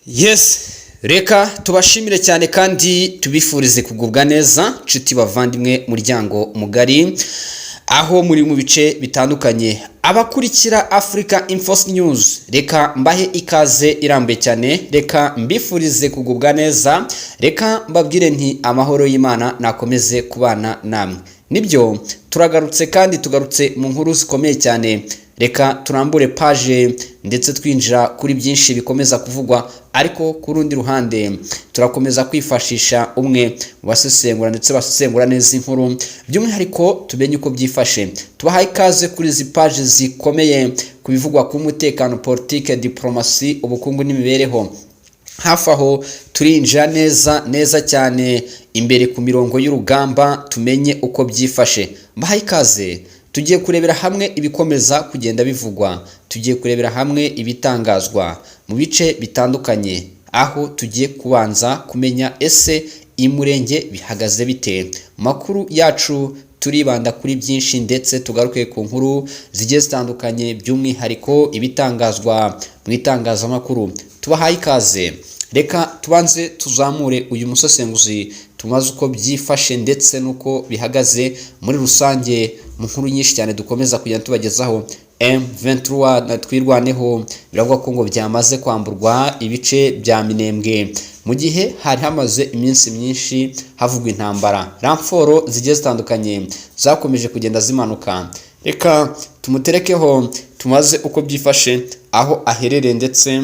Yes, reka tubashimire cyane kandi tubifurize kugubwa neza nshuti bavandimwe muryango mugari aho muri mu bice bitandukanye abakurikira Africa Info News. Reka mbahe ikaze irambe cyane, reka mbifurize kugubwa neza, reka mbabwire nti amahoro y'Imana nakomeze kubana namwe. Nibyo turagarutse kandi tugarutse mu nkuru zikomeye cyane. Reka turambure page ndetse twinjira kuri byinshi bikomeza kuvugwa, ariko ku rundi ruhande turakomeza kwifashisha umwe basesengura ndetse basesengura neza inkuru, by'umwihariko tumenye uko byifashe. Tubahaye ikaze kuri izi page zikomeye kubivugwa ku mutekano, politique, diplomasi, ubukungu n'imibereho. Hafi aho turinjira neza cyane imbere ku mirongo y'urugamba, tumenye uko byifashe. Mbahaye ikaze. Tugiye kurebera hamwe ibikomeza kugenda bivugwa, tugiye kurebera hamwe ibitangazwa mu bice bitandukanye, aho tugiye kubanza kumenya ese imurenge bihagaze bite. Makuru yacu turibanda kuri byinshi ndetse tugaruke ku nkuru zigiye zitandukanye, by'umwihariko ibitangazwa mu itangazamakuru. Tubahaye ikaze. Reka tubanze tuzamure uyu musesenguzi tumaze uko byifashe ndetse nuko bihagaze muri rusange mu nkuru nyinshi cyane dukomeza kugenda tubagezaho. M23 na twirwaneho biravuga ko ngo byamaze kwamburwa ibice bya Minembwe mu gihe hari hamaze iminsi myinshi havugwa intambara. Ramforo zigiye zitandukanye zakomeje kugenda zimanuka. Reka tumuterekeho tumaze uko byifashe aho aherereye ndetse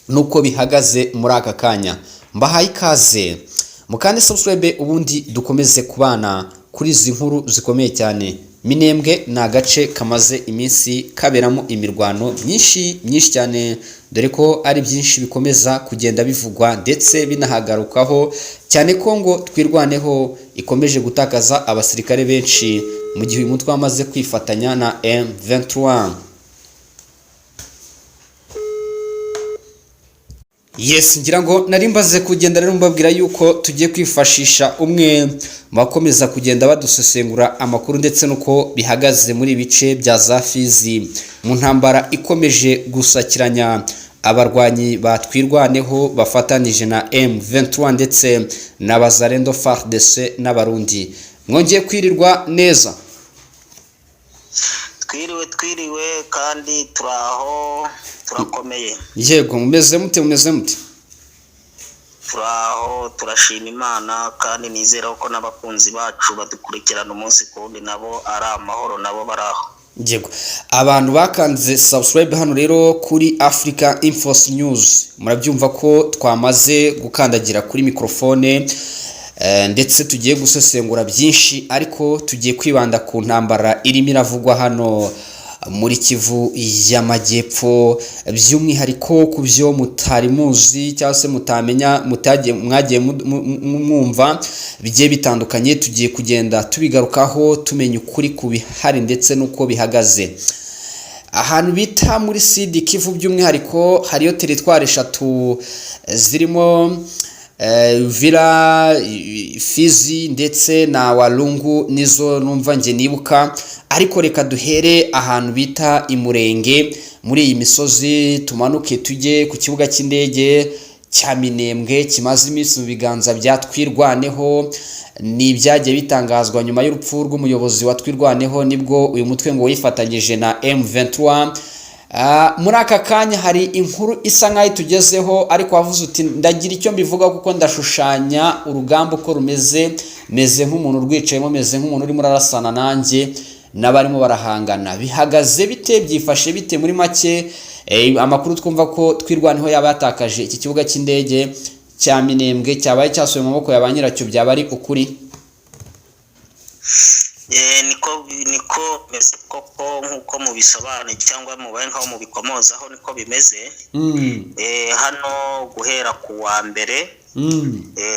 nuko bihagaze muri aka kanya. Mbahaye ikaze mukande subscribe ubundi dukomeze kubana kuri izi nkuru zikomeye cyane. Minembwe ni agace kamaze iminsi kaberamo imirwano myinshi cyane, dore ko ari byinshi bikomeza kugenda bivugwa ndetse binahagarukaho cyane ko ngo twirwaneho ikomeje gutakaza abasirikare benshi mu gihe uyu mutwe wamaze kwifatanya na M23. Yes, ngira ngo nari mbaze kugenda rero mbabwira yuko tugiye kwifashisha umwe bakomeza kugenda badusesengura amakuru ndetse nuko bihagaze muri bice bya za Fizi mu ntambara ikomeje gusakiranya abarwanyi batwirwaneho bafatanije na M23 ndetse na Bazalendo FARDC n'abarundi. Mwongeye kwirirwa neza? Twiriwe kandi turaho turakomeye. Yego, mumeze mute? Turaho turashima Imana kandi nizera ko n'abakunzi bacu badukurikirana umunsi kundi nabo ari amahoro, nabo baraho. Yego, abantu bakanze subscribe hano rero kuri Africa Info News murabyumva ko twamaze gukandagira kuri mikrofone ndetse tugiye gusesengura byinshi, ariko tugiye kwibanda ku ntambara irimo iravugwa hano muri Kivu y'Amajyepfo, by'umwihariko ku byo mutari muzi cyangwa se mutamenya mwagiye mwumva bigiye bitandukanye. Tugiye kugenda tubigarukaho tumenya ukuri ku bihari ndetse nuko bihagaze. Ahantu bita muri Sud Kivu by'umwihariko hariyo teritwari 3 zirimo Vira, Fizi ndetse na Walungu, nizo numva nge nibuka. Ariko reka duhere ahantu bita imurenge muri iyi misozi, tumanuke tujye ku kibuga cy'indege cya Minembwe kimaze iminsi mu biganza bya twirwaneho. Ni byagiye bitangazwa nyuma y'urupfu rw'umuyobozi wa twirwaneho, nibwo uyu mutwe ngo wifatanyije na M23. Muri aka kanya hari inkuru isa nkaho tugezeho, ariko wavuze uti ndagira icyo mbivuga kuko ndashushanya urugamba uko rumeze, meze nk'umuntu rwicayemo, meze nk'umuntu urimo arasana nanjye n'abarimo barahangana. Bihagaze bite? Byifashe bite muri make? Amakuru twumva ko twirwaneho yaba yatakaje iki kibuga cy'indege cya Minembwe cyabaye cyasuye mu maboko ya ba nyiracyo, byaba ari ukuri? Niko meze koko nk'uko mubisobanuye cyangwa mubaye nkaho mubikomozaho, niko bimeze. Hano guhera ku wa mbere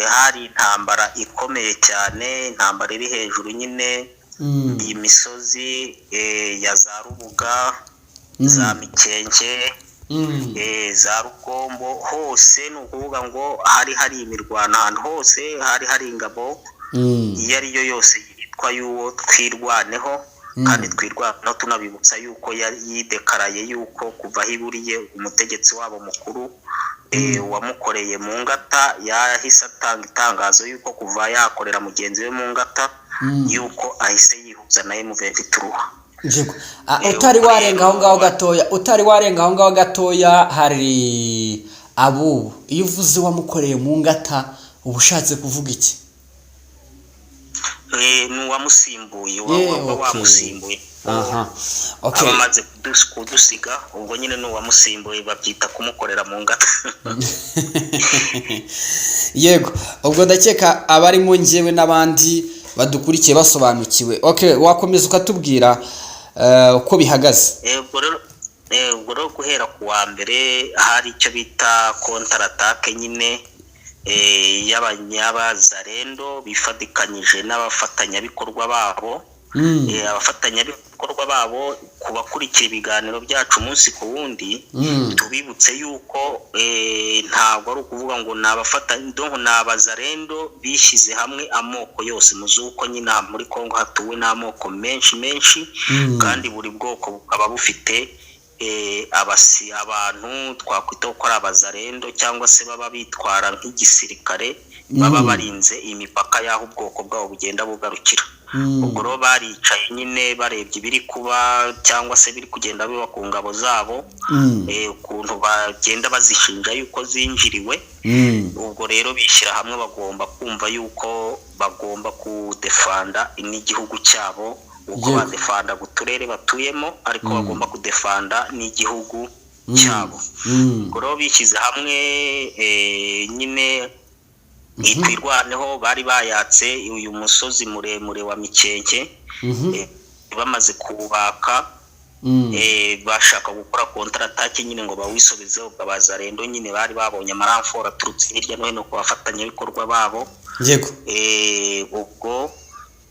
hari intambara ikomeye cyane, intambara iri hejuru nyine iyi misozi ya za Rubuga, za Mikenke, za Rugombo, hose ni ukuvuga ngo hari imirwano ahantu hose, hari ingabo iyo ari yo yose yitwa y'uwo twirwaneho. kandi twirwanaho tunabibutsa yuko yidekaraye yuko kuva aho iburiye umutegetsi wabo mukuru wamukoreye mu ngata yahise atanga itangazo yuko kuva yakorera mugenzi we mu ngata yuko ahise yihuza na M23. utari warenga aho ngaho gatoya hari abo iyo uvuze wamukoreye mu ngata uba ushatse kuvuga iki? Ni uwamusimbuye wamusimbuye. Abamaze kudusiga ubwo nyine ni uwamusimbuye babyita kumukorera mu ngata. Yego, ubwo ndakeka abarimo njyewe n'abandi badukurikiye basobanukiwe. Wakomeza ukatubwira uko bihagaze. Ubwo rero guhera ku wa mbere hari icyo bita counter attack nyine y'abanyabazarendo bifadikanyije n'abafatanyabikorwa babo. Abafatanyabikorwa babo kubakurikira ibiganiro byacu umunsi ku wundi tubibutse yuko ntabwo ari ukuvuga ngo n'abazarendo bishyize hamwe amoko yose muzuko nyine muri Kongo hatuwe n'amoko menshi kandi buri bwoko bukaba bufite abantu twakwita ko ari abazarendo cyangwa se baba bitwara nk'igisirikare baba barinze imipaka y'aho ubwoko bwabo bugenda bugarukira. Ubwo rero baricaye nyine barebye ibiri kuba cyangwa se biri kugenda biba ku ngabo zabo, ukuntu bagenda bazishinja yuko zinjiriwe. Ubwo rero bishyira hamwe bagomba kumva yuko bagomba kudefanda n'igihugu cyabo, uko badefanda ku turere batuyemo ariko bagomba kudefanda n'igihugu cyabo. Ubwo rero bishyize hamwe nyine twirwaneho bari bayatse uyu musozi muremure wa Mikenke, bamaze kubaka bashaka gukora counter attack nyine ngo bawisobezeho. Abazarendo nyine bari babonye amaramfora aturutse hirya no hino ku bafatanyabikorwa babo. Ubwo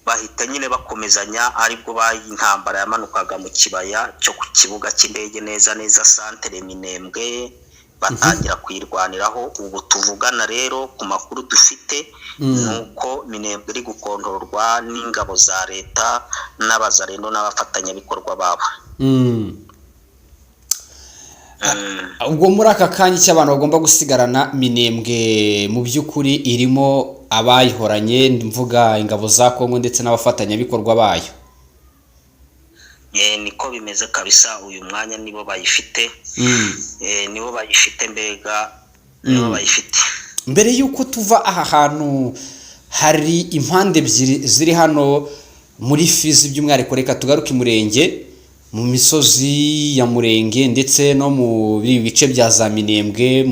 bahita nyine bakomezanya, aribwo intambara yamanukaga mu kibaya cyo ku kibuga cy'indege neza Centre Minembwe, batangira kwirwaniraho. Ubu tuvugana rero ku makuru dufite nuko Minembwe iri gukontororwa n'ingabo za leta n'abazarendo n'abafatanyabikorwa babo. Ubwo muri aka kanya cy'abantu bagomba gusigarana Minembwe mu by'ukuri irimo abayihoranye, mvuga ingabo za Kongo ndetse n'abafatanyabikorwa bayo. Niko bimeze kabisa, uyu mwanya nibo bayifite. Nibo bayifite mbega nibo bayifite. Mbere yuko tuva aha hantu hari impande ebyiri ziri hano muri Fizi by'umwihariko, reka tugaruke Murenge, mu misozi ya Murenge ndetse no mu bice bya za Minembwe.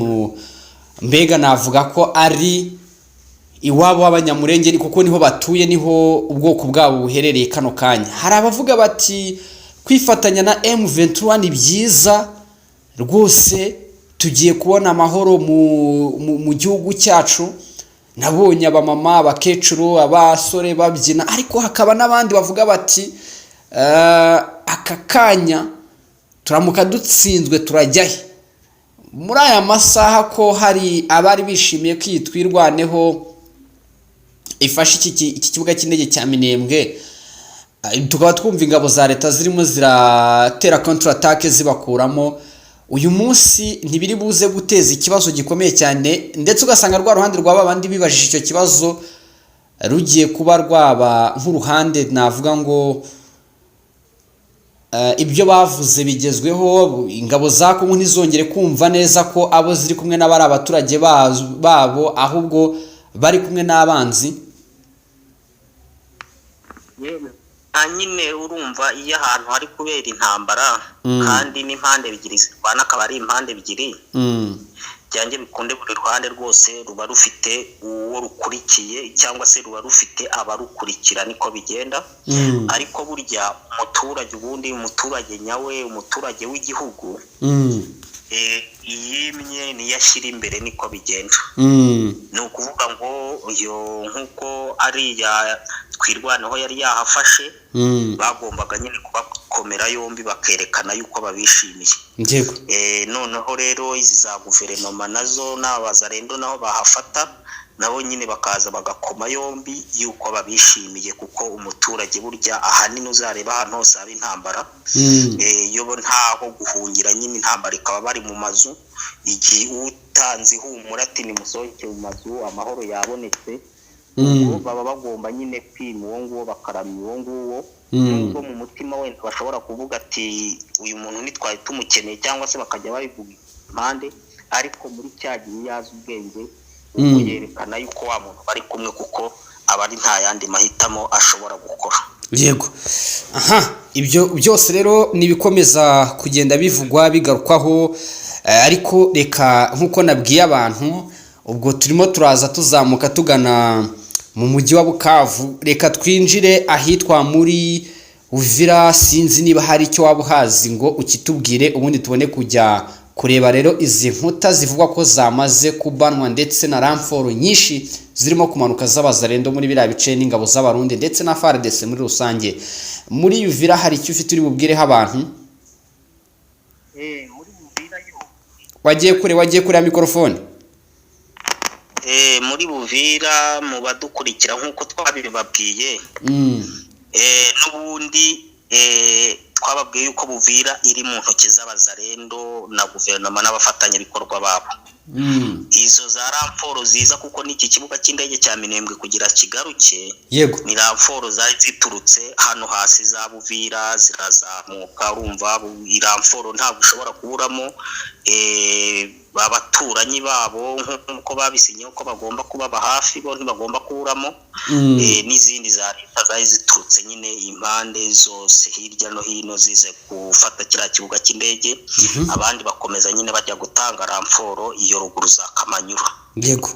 Mbega navuga ko ari iwabo w'abanyamurenge kuko niho batuye, niho ubwoko bwabo buherereye kano kanya. Hari abavuga bati kwifatanya na M23 ni byiza rwose, tugiye kubona amahoro mu gihugu cyacu. Nabonye abamama, abakecuru, abasore babyina, ariko hakaba n'abandi bavuga bati aka kanya turamuka dutsinzwe turajyahe. Muri aya masaha ko hari abari bishimiye kwitwirwaneho ifashe iki kibuga cy'indege cya Minembwe, tukaba twumva ingabo za leta zirimo ziratera counter attack zibakuramo. Uyu munsi ntibiri buze guteza ikibazo gikomeye cyane, ndetse ugasanga rwa ruhande rw'aba bandi bibajije icyo kibazo rugiye kuba rwaba nk'uruhande navuga ngo ibyo bavuze bigezweho. Ingabo za Kongo ntizongere kumva neza ko abo ziri kumwe n'abari abaturage babo, ahubwo bari kumwe n'abanzi. Nyine urumva iyo ahantu hari kubera intambara kandi n'impande ebyiri zirwana, akaba ari impande ebyiri, byanjye bikunde buri ruhande rwose ruba rufite uwo rukurikiye cyangwa se ruba rufite abarukurikira, niko bigenda. Ariko burya umuturage, ubundi umuturage nyawe, umuturage w'igihugu yimye niyo ashyira imbere, niko bigenda. Ni ukuvuga ngo nk'uko ariya twirwanaho yari yahafashe, bagombaga nyine kubakomera yombi bakerekana yuko babishimiye. Noneho rero izi za guverinoma nazo n'abazarendo naho bahafata, nabo nyine bakaza bagakoma yombi yuko babishimiye, kuko umuturage burya ahanini uzareba ahantu hose haba intambara, iyo ntaho guhungira nyine intambara ikaba bari mu mazu, igihe yatanze ihumura ati nimusohoke mu mazu amahoro yabonetse. Ubwo baba bagomba nyine kwima uwo nguwo bakaramya uwo nguwo, nubwo mu mutima wenda bashobora kuvuga ati uyu muntu ntitwari tumukeneye cyangwa se bakajya babivuga impande, ariko muri cya gihe yazi ubwenge ubwo yerekana yuko wa muntu bari kumwe kuko aba ari nta yandi mahitamo ashobora gukora. Yego. Aha, ibyo byose rero nibikomeza kugenda bivugwa bigarukwaho, ariko reka nkuko nabwiye abantu ubwo turimo turaza tuzamuka tugana mu mujyi wa Bukavu, reka twinjire ahitwa muri Uvira. Sinzi niba hari icyo waba uhazi ngo ukitubwire, ubundi tubone kujya kureba rero izi nkuta zivugwa ko zamaze kubanwa ndetse na ramforo nyinshi zirimo kumanuka z'abazarendo muri biriya bice n'ingabo z'abarundi ndetse na FARDC muri rusange. Muri Uvira hari icyo ufite uri bubwireho abantu? Muri Uvira yo wagiye kure ya mikrofone. Muri Uvira mu badukurikira nkuko twabibabwiye, n'ubundi twababwiye yuko Uvira iri mu ntoki z'abazarendo na guverinoma n'abafatanyabikorwa babo. Izo za ramforo ziza kuko n'iki kibuga cy'indege cya Minembwe kugira kigaruke, yego, ni ramforo zari ziturutse hano hasi za Uvira zirazamuka. Urumva iramforo ntabwo ushobora kuburamo abaturanyi babo nkuko babisinye ko bagomba kubaba hafi, bo ntibagomba kuburamo. N'izindi za leta zari ziturutse nyine impande zose hirya no hino zize gufata kiriya kibuga cy'indege. Abandi bakomeza nyine bajya gutanga ramforo iyo ruguru za Kamanyura. Yego.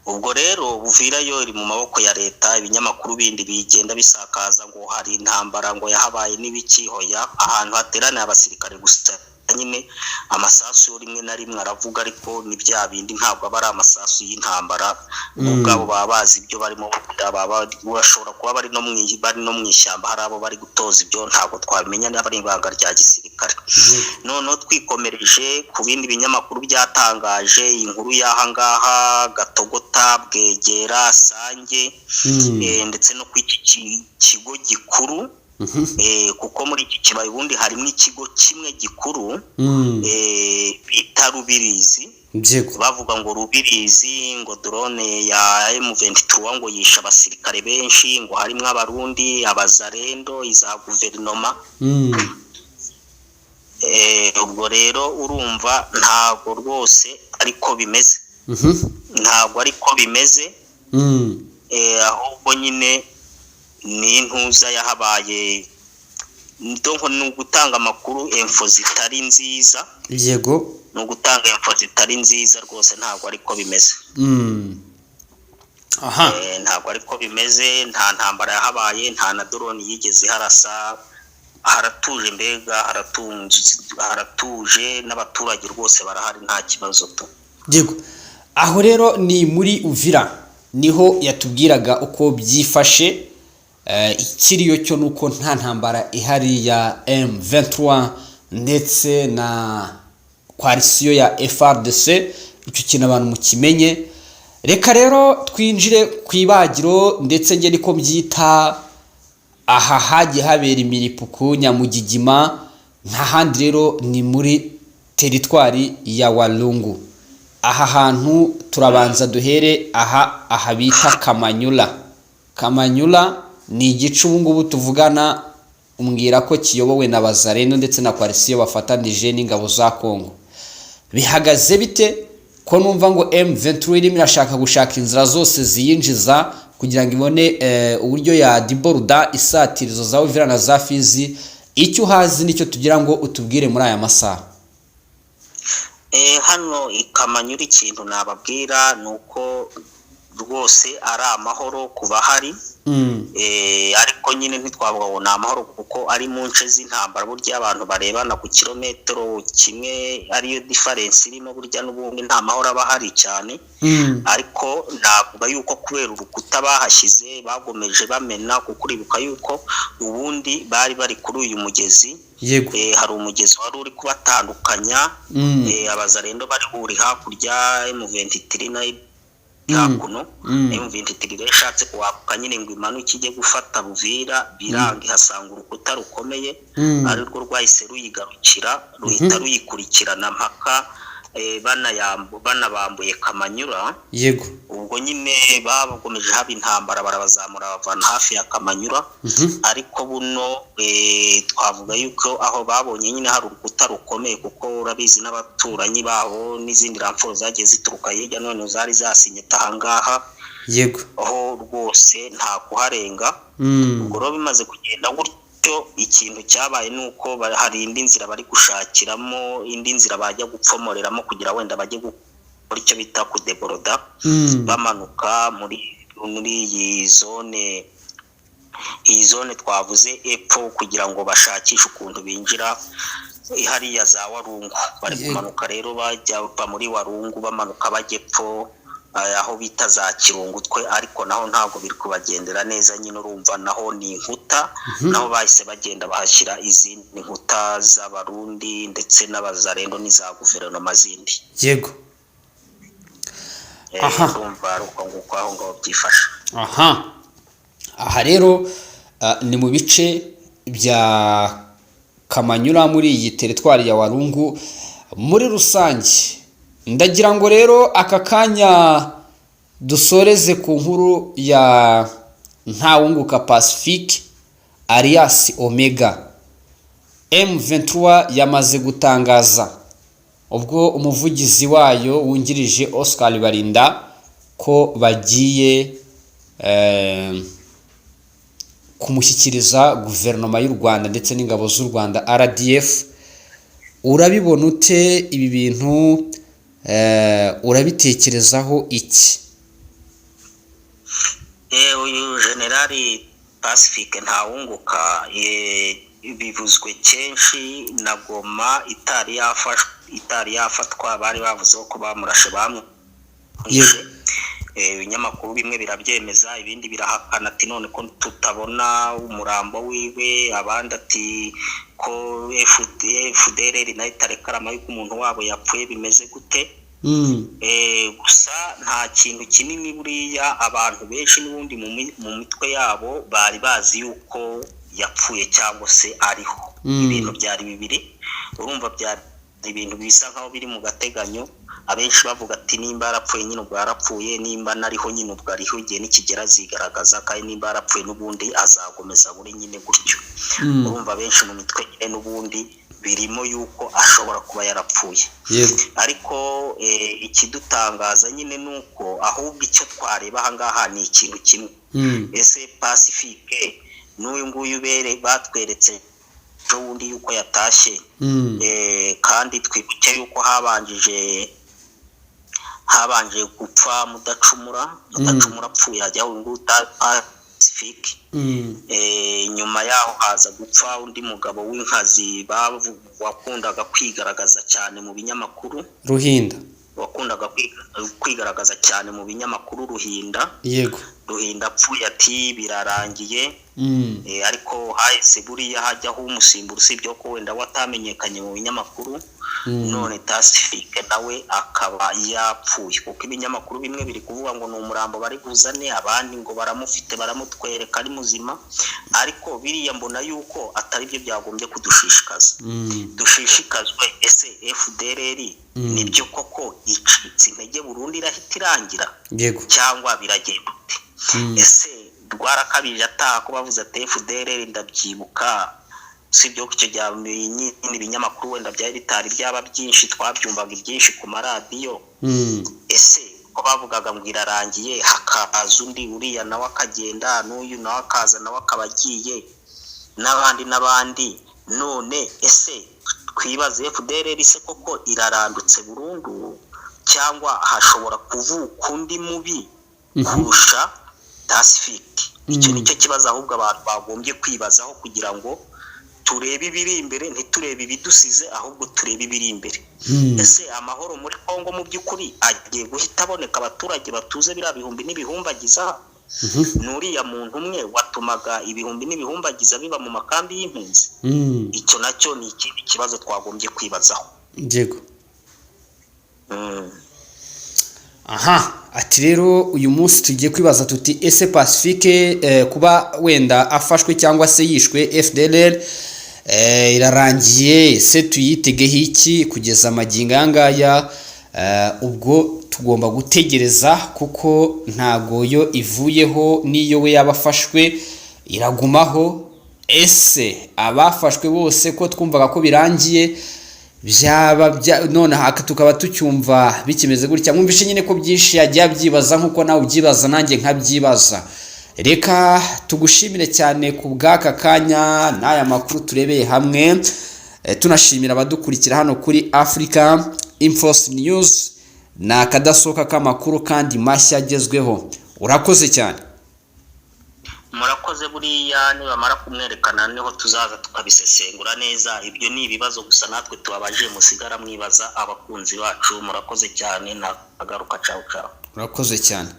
Ubwo rero Uvira yo iri mu maboko ya leta. Ibinyamakuru bindi bigenda bisakaza ngo hari intambara ngo yahabaye n'ibiki, hoya ahantu hateraniye abasirikare gusa nyine amasasu rimwe na rimwe aravuga, ariko ni bya bindi ntabwo aba ari amasasu y'intambara. Ubwabo baba bazi ibyo barimo, bashobora kuba bari no mu ishyamba, hari abo bari gutoza ibyo, ntabwo twabimenya niba ari ibanga rya gisirikare. Noneho twikomereje ku bindi binyamakuru byatangaje inkuru y'aha ngaha Gatogota, Bwegera, Sange, ndetse no ku iki kigo gikuru. Kuko muri iki kibaya ubundi harimo ikigo kimwe gikuru bita Rubirizi. Bavuga ngo Rubirizi ngo drone ya M23 ngo yisha abasirikare benshi, ngo harimo abarundi, abazarendo, iza guverinoma. Ubwo rero urumva ntabwo rwose ariko bimeze. Ntabwo ariko bimeze. Ahubwo nyine ni intuza yahabaye, ndonko ni ugutanga amakuru info zitari nziza. Yego. Ni ugutanga info zitari nziza rwose, ntabwo ariko bimeze. Aha. Ntabwo ariko bimeze, nta ntambara yahabaye, nta na drone yigeze harasa. Haratuje, mbega haratuje n'abaturage rwose barahari, nta kibazo tu. Yego. Aho rero ni muri Uvira niho yatubwiraga uko byifashe. Ikiriyo cyo nuko nta ntambara ihari ya M23 ndetse na coalition ya FARDC. Icyo kintu abantu mukimenye. Reka rero twinjire ku ibagiro, ndetse nge niko byita aha hagiye habera imiripuku Nyamugigima. Nta handi rero ni muri teritwari ya Walungu. Aha hantu turabanza duhere aha bita Kamanyura ni igice ubu ngubu tuvugana, umbwira ko kiyobowe na Bazarendo ndetse na coalition bafatanije n'ingabo za Kongo. Bihagaze bite ko numva ngo M23 irimo irashaka gushaka inzira zose ziyinjiza kugira ngo ibone uburyo ya diboruda isatirizo za Uvira na za Fizi? Icyo uhazi nicyo tugira ngo utubwire muri aya masaha. Hano Kamanyura ikintu nababwira nuko rwose ari amahoro kuba hari. Ariko nyine ntitwavuga ni amahoro kuko ari mu nce z'intambara. Burya abantu barebana ku kilometero kimwe ariyo difference irimo, burya n'ubundi nta mahoro aba hari cyane. Ariko navuga yuko kubera urukuta bahashyize bagomeje bamena, kuko uribuka yuko ubundi bari kuri uyu mugezi. Yego. Hari umugezi wari uri kubatandukanya. Abazarendo bari buri hakurya, M23 nayo hakuno. M23 yashatse kuwabuka nyine ngo imanuke ijye gufata Uvira, biranga ihasanga urukuta rukomeye. Ari rwo rwahise ruyigarukira, ruhita ruyikurikirana mpaka banabambuye Kamanyura. Yego. Ubwo nyine bagomeje haba intambara, barabazamura bavana hafi ya Kamanyura. Ariko buno twavuga yuko aho babonye nyine hari urukuta rukomeye, kuko urabizi n'abaturanyi babo n'izindi ramforo zagiye zituruka hirya none zari zasinye tahangaha. Yego. Aho rwose nta kuharenga. Ubwo rero bimaze kugenda gutyo, ikintu cyabaye nuko hari indi nzira bari gushakiramo, indi nzira bajya gupfomoreramo kugira wenda bajye gukora icyo bita kudeboroda, bamanuka muri iyi zone twavuze epfo, kugira ngo bashakishe ukuntu binjira hariya za Warungu. Bari kumanuka rero bajya muri Warungu bamanuka bajya epfo aho bita za Kirungutwe, ariko naho ntabwo biri kubagendera neza. Nyine urumva naho ni inkuta, naho bahise bagenda bahashyira izindi nkuta z'Abarundi ndetse n'Abazarendo n'iza guverinoma zindi. Yego. Urumva ari uko nguko aho ngaho byifashe. Aha rero ni mu bice bya Kamanyura muri iyi teritwari ya Warungu muri rusange. Ndagira ngo rero aka kanya dusoreze ku nkuru ya Ntawunguka Pacifique alias Omega. M23 yamaze gutangaza, ubwo umuvugizi wayo wungirije Oscar Barinda, ko bagiye kumushyikiriza guverinoma y'u Rwanda ndetse n'ingabo z'u Rwanda RDF. Urabibona ute ibi bintu? Urabitekerezaho iki? Uyu Generali Pacifique Ntawunguka bivuzwe kenshi na Goma itari yafatwa, bari bavuze ko bamurashe bamwishe. Ibinyamakuru bimwe birabyemeza, ibindi birahakana ati none ko tutabona umurambo wiwe, abandi ati ko FDLR nayo itarekarama yuko umuntu wabo yapfuye, bimeze gute? Gusa nta kintu kinini buriya abantu benshi n'ubundi mu mitwe yabo bari bazi yuko yapfuye cyangwa se ariho. Ibintu byari bibiri, urumva byari ibintu bisa nkaho biri mu gateganyo. Abenshi bavuga ati nimba yarapfuye nyine ubwo yarapfuye, nimba nariho nyine ubwo ariho, igihe nikigera zigaragaza, kandi nimba yarapfuye n'ubundi azagomeza buri nyine gutyo. Urumva benshi mu mitwe nyine n'ubundi birimo yuko ashobora kuba yarapfuye. Ariko ikidutangaza nyine nuko ahubwo icyo twareba ahangaha ni ikintu kimwe. Ese Pacifique n'uyu nguyu batweretse ubundi yuko yatashye, kandi twibuke yuko habanje gupfa Mudacumura apfuye, hajyaho uyu nguyu Pacifique. Nyuma yaho haza gupfa undi mugabo w'inkazi wakundaga kwigaragaza cyane mu binyamakuru, Ruhinda. Wakundaga kwigaragaza cyane mu binyamakuru, Ruhinda. Yego. Ruhinda apfuye ati birarangiye. Ariko hahise buriya hajyaho umusimbura, usibye ko wenda watamenyekanye mu binyamakuru. None Pacifique nawe akaba yapfuye, kuko ibinyamakuru bimwe biri kuvuga ngo ni umurambo bari buzane, abandi ngo baramufite baramutwereka ari muzima. Ariko biriya mbona yuko atari byo byagombye kudushishikaza. Dushishikazwe ese FDLR nibyo koko icitse intege burundu irahita irangira, cyangwa biragenda ute? Ese rwarakabije ataha ko bavuze ati FDLR ndabyibuka, sibyo ko icyo gihe ibinyamakuru wenda byari bitari byaba byinshi, twabyumvaga byinshi ku maradiyo. Ese ko bavugaga ngo irarangiye, hakaza undi uriya nawe akagenda, n'uyu nawe akaza nawe akaba agiye, n'abandi. None ese twibaze FDLR se koko irarandutse burundu, cyangwa hashobora kuvuka undi mubi kurusha Pacifique? Icyo nicyo kibazo ahubwo abantu bagombye kwibazaho, kugira ngo turebe ibiri imbere, ntiturebe ibidusize, ahubwo turebe ibiri imbere. Ese amahoro muri Kongo mu by'ukuri agiye guhita aboneka, abaturage batuze biriya bihumbi n'ibihumbagiza? Nuriya muntu umwe watumaga ibihumbi n'ibihumbagiza biba mu makambi y'impunzi? Icyo nacyo ni ikindi kibazo twagombye kwibazaho. Yego. Ati rero uyu munsi tugiye kwibaza tuti ese Pacifique kuba wenda afashwe cyangwa se yishwe FDLR irarangiye, ese tuyitegeho iki kugeza amagingo aya ngaya? Ubwo tugomba gutegereza kuko ntago yo ivuyeho, n'iyo we yabafashwe iragumaho. Ese abafashwe bose ko twumvaga ko birangiye, byaba none tukaba tucyumva bikimeze gutya? Mwumvishe nyine ko byinshi yagiye abyibaza nk'uko nawe ubyibaza, nanjye nkabyibaza. Reka tugushimire cyane ku bw'aka kanya n'aya makuru turebeye hamwe, tunashimira abadukurikira hano kuri Africa Infos News. Ni akadasohoka k'amakuru kandi mashya agezweho. Urakoze cyane. Murakoze, buriya nibamara kumwerekana niho tuzaza tukabisesengura neza. Ibyo ni ibibazo gusa natwe tubabaje, musigara mwibaza abakunzi bacu. Murakoze cyane, nakagaruka. Ciao ciao. Urakoze cyane.